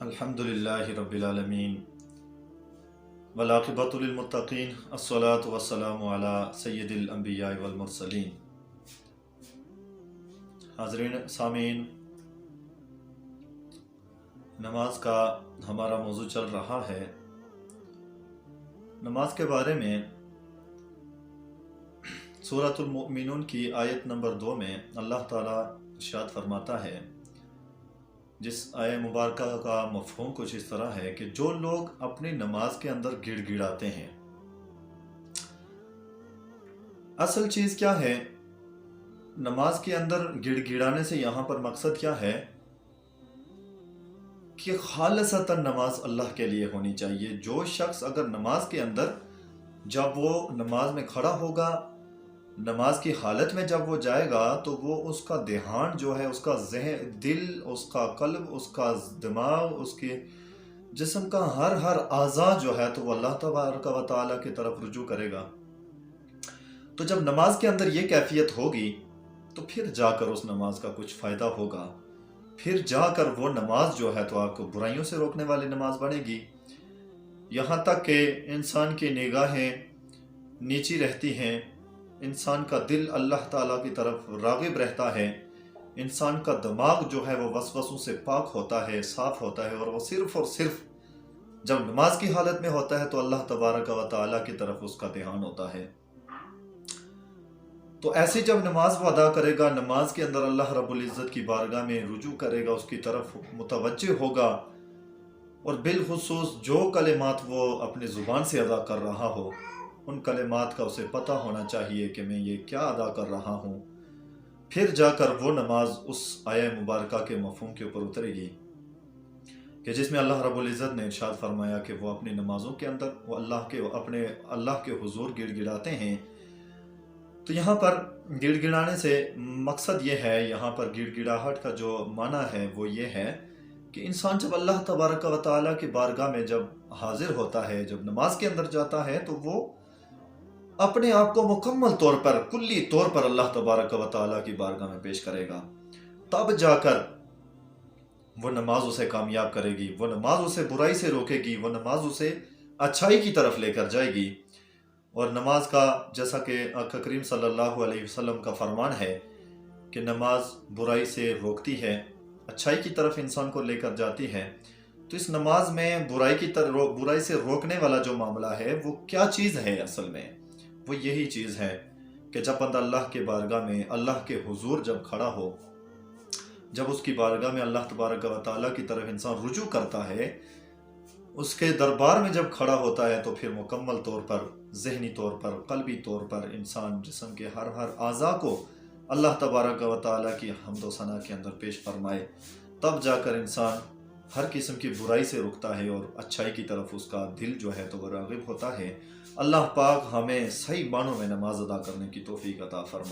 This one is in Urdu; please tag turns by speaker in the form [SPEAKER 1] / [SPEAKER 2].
[SPEAKER 1] الحمدللہ رب العالمین والعاقبۃ للمتقین الصلاۃ والسلام علی سید الانبیاء والمرسلین۔ حاضرین سامعین، نماز کا ہمارا موضوع چل رہا ہے۔ نماز کے بارے میں سورۃ المؤمنون کی آیت نمبر 2 میں اللہ تعالیٰ ارشاد فرماتا ہے، جس آیت مبارکہ کا مفہوم کچھ اس طرح ہے کہ جو لوگ اپنی نماز کے اندر گڑ گڑاتے ہیں، اصل چیز کیا ہے؟ نماز کے اندر گڑ گڑانے سے یہاں پر مقصد کیا ہے کہ خالصتاً نماز اللہ کے لیے ہونی چاہیے۔ جو شخص اگر نماز کے اندر جب وہ نماز میں کھڑا ہوگا، نماز کی حالت میں جب وہ جائے گا، تو وہ اس کا دھیان جو ہے، اس کا ذہن، دل، اس کا قلب، اس کا دماغ، اس کے جسم کا ہر اعضاء جو ہے تو وہ اللہ تبارک و تعالیٰ کی طرف رجوع کرے گا۔ تو جب نماز کے اندر یہ کیفیت ہوگی تو پھر جا کر اس نماز کا کچھ فائدہ ہوگا، پھر جا کر وہ نماز جو ہے تو آپ کو برائیوں سے روکنے والی نماز بنے گی۔ یہاں تک کہ انسان کی نگاہیں نیچی رہتی ہیں، انسان کا دل اللہ تعالیٰ کی طرف راغب رہتا ہے، انسان کا دماغ جو ہے وہ وسوسوں سے پاک ہوتا ہے، صاف ہوتا ہے، اور وہ صرف اور صرف جب نماز کی حالت میں ہوتا ہے تو اللہ تبارک و تعالیٰ کی طرف اس کا دھیان ہوتا ہے۔ تو ایسی جب نماز وہ ادا کرے گا، نماز کے اندر اللہ رب العزت کی بارگاہ میں رجوع کرے گا، اس کی طرف متوجہ ہوگا، اور بالخصوص جو کلمات وہ اپنی زبان سے ادا کر رہا ہو، ان کلمات کا اسے پتہ ہونا چاہیے کہ میں یہ کیا ادا کر رہا ہوں، پھر جا کر وہ نماز اس آیہ مبارکہ کے مفہوم کے اوپر اترے گی کہ جس میں اللہ رب العزت نے ارشاد فرمایا کہ وہ اپنی نمازوں کے اندر وہ اللہ کے حضور گڑ گڑاتے ہیں۔ تو یہاں پر گڑ گڑانے سے مقصد یہ ہے، یہاں پر گڑ گڑاہٹ کا جو معنی ہے وہ یہ ہے کہ انسان جب اللہ تبارک و تعالیٰ کی بارگاہ میں جب حاضر ہوتا ہے، جب نماز کے اندر جاتا ہے، تو وہ اپنے آپ کو مکمل طور پر، کلی طور پر اللہ تبارک و تعالیٰ کی بارگاہ میں پیش کرے گا۔ تب جا کر وہ نماز اسے کامیاب کرے گی، وہ نماز اسے برائی سے روکے گی، وہ نماز اسے اچھائی کی طرف لے کر جائے گی۔ اور نماز کا جیسا کہ آقا کریم صلی اللہ علیہ وسلم کا فرمان ہے کہ نماز برائی سے روکتی ہے، اچھائی کی طرف انسان کو لے کر جاتی ہے۔ تو اس نماز میں برائی سے روکنے والا جو معاملہ ہے وہ کیا چیز ہے؟ اصل میں وہ یہی چیز ہے کہ جب بندہ اللہ کے بارگاہ میں، اللہ کے حضور جب کھڑا ہو، جب اس کی بارگاہ میں اللہ تبارک و تعالیٰ کی طرف انسان رجوع کرتا ہے، اس کے دربار میں جب کھڑا ہوتا ہے، تو پھر مکمل طور پر، ذہنی طور پر، قلبی طور پر انسان جسم کے ہر اعضاء کو اللہ تبارک و تعالیٰ کی حمد و ثنا کے اندر پیش فرمائے۔ تب جا کر انسان ہر قسم کی برائی سے رکتا ہے اور اچھائی کی طرف اس کا دل جو ہے تو وہ راغب ہوتا ہے۔ اللہ پاک ہمیں صحیح معنوں میں نماز ادا کرنے کی توفیق عطا فرمائے۔